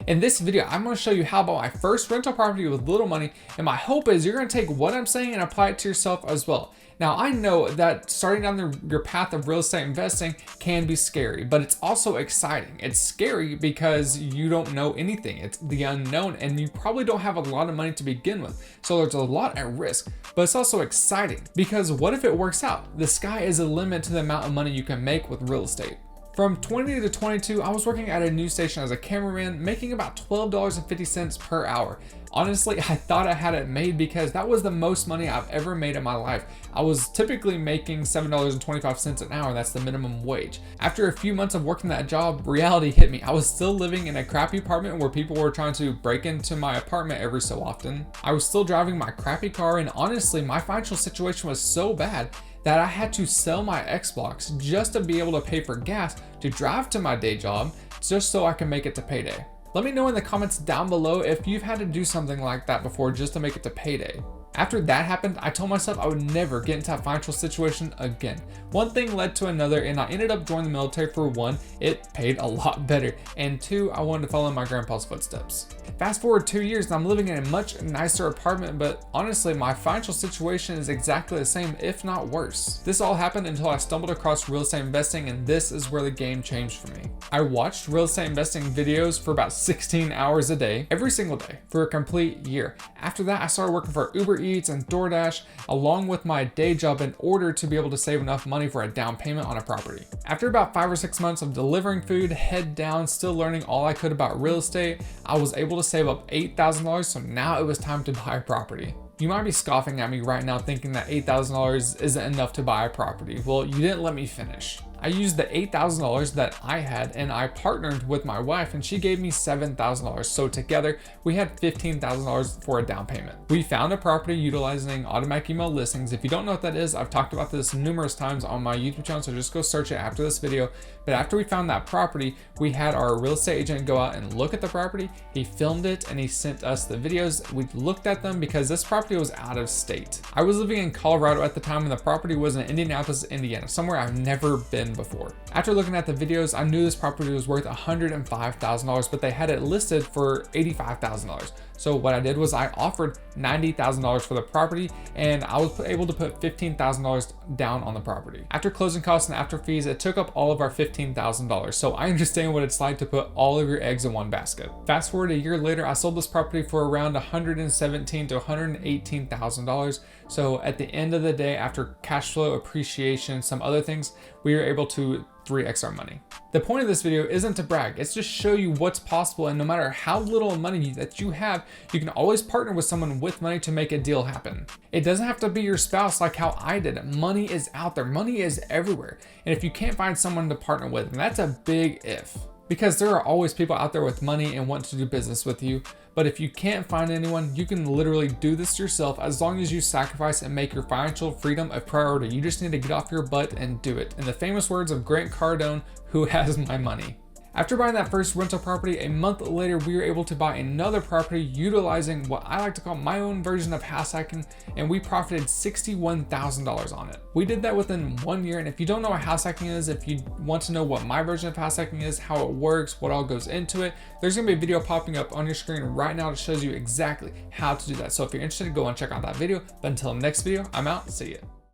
In this video, I'm going to show you how I bought my first rental property with little money, and my hope is you're going to take what I'm saying and apply it to yourself as well. Now, I know that starting down your path of real estate investing can be scary, but it's also exciting. It's scary because you don't know anything. It's the unknown, and you probably don't have a lot of money to begin with. So there's a lot at risk, but it's also exciting because what if it works out? The sky is a limit to the amount of money you can make with real estate. From 20 to 22, I was working at a news station as a cameraman, making about $12.50 per hour. Honestly, I thought I had it made because that was the most money I've ever made in my life. I was typically making $7.25 an hour. That's the minimum wage. After a few months of working that job, reality hit me. I was still living in a crappy apartment where people were trying to break into my apartment every so often. I was still driving my crappy car, and honestly, my financial situation was so bad that I had to sell my Xbox just to be able to pay for gas to drive to my day job just so I can make it to payday. Let me know in the comments down below if you've had to do something like that before just to make it to payday. After that happened, I told myself I would never get into that financial situation again. One thing led to another, and I ended up joining the military. For one, it paid a lot better, and two, I wanted to follow in my grandpa's footsteps. Fast forward 2 years and I'm living in a much nicer apartment, but honestly, my financial situation is exactly the same, if not worse. This all happened until I stumbled across real estate investing, and this is where the game changed for me. I watched real estate investing videos for about 16 hours a day, every single day, for a complete year. After that, I started working for Uber Eats and DoorDash along with my day job in order to be able to save enough money for a down payment on a property. After about 5 or 6 months of delivering food, head down, still learning all I could about real estate, I was able to save up $8,000, so now it was time to buy a property. You might be scoffing at me right now thinking that $8,000 isn't enough to buy a property. Well, you didn't let me finish. I used the $8,000 that I had, and I partnered with my wife, and she gave me $7,000. So together we had $15,000 for a down payment. We found a property utilizing automatic email listings. If you don't know what that is, I've talked about this numerous times on my YouTube channel, so just go search it after this video. But after we found that property, we had our real estate agent go out and look at the property. He filmed it and he sent us the videos. We looked at them because this property was out of state. I was living in Colorado at the time, and the property was in Indianapolis, Indiana, somewhere I've never been before. After looking at the videos, I knew this property was worth $105,000, but they had it listed for $85,000. So what I did was I offered $90,000 for the property, and I was able to put $15,000 down on the property. After closing costs and after fees, it took up all of our $15,000. So I understand what it's like to put all of your eggs in one basket. Fast forward a year later, I sold this property for around $117,000 to $118,000. So at the end of the day, after cash flow, appreciation, some other things, we were able to 3x our money. The point of this video isn't to brag, it's just show you what's possible, and no matter how little money that you have, you can always partner with someone with money to make a deal happen. It doesn't have to be your spouse like how I did. Money is out there, money is everywhere. And if you can't find someone to partner with, and that's a big if. Because there are always people out there with money and want to do business with you. But if you can't find anyone, you can literally do this yourself as long as you sacrifice and make your financial freedom a priority. You just need to get off your butt and do it. In the famous words of Grant Cardone, who has my money? After buying that first rental property, a month later, we were able to buy another property utilizing what I like to call my own version of house hacking, and we profited $61,000 on it. We did that within 1 year, and if you don't know what house hacking is, if you want to know what my version of house hacking is, how it works, what all goes into it, there's gonna be a video popping up on your screen right now that shows you exactly how to do that. So if you're interested, go and check out that video. But until next video, I'm out. See ya.